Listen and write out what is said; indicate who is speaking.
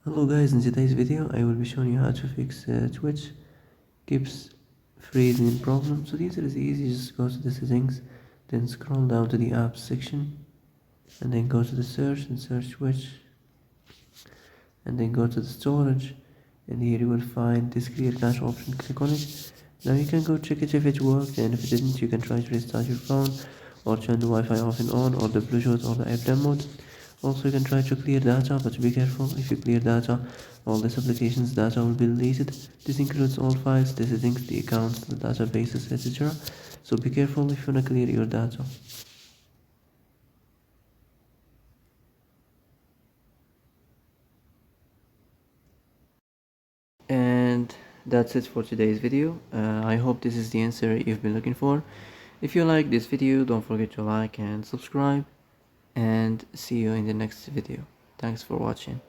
Speaker 1: Hello guys, in today's video I will be showing you how to fix Twitch keeps freezing problem. So this is easy, just go to the settings, then scroll down to the apps section, and then go to the search and search Twitch, and then go to the storage, and here you will find this clear cache option. Click on it. Now you can go check it if it worked, and if it didn't you can try to restart your phone or turn the Wi-Fi off and on, or the Bluetooth or the airplane mode. Also, you can try to clear data, but be careful. If you clear data, all this application's data will be deleted. This includes all files, the settings, the accounts, the databases, etc. So be careful if you want to clear your data. And that's it for today's video. I hope this is the answer you've been looking for. If you like this video, don't forget to like and subscribe, and see you in the next video. Thanks for watching.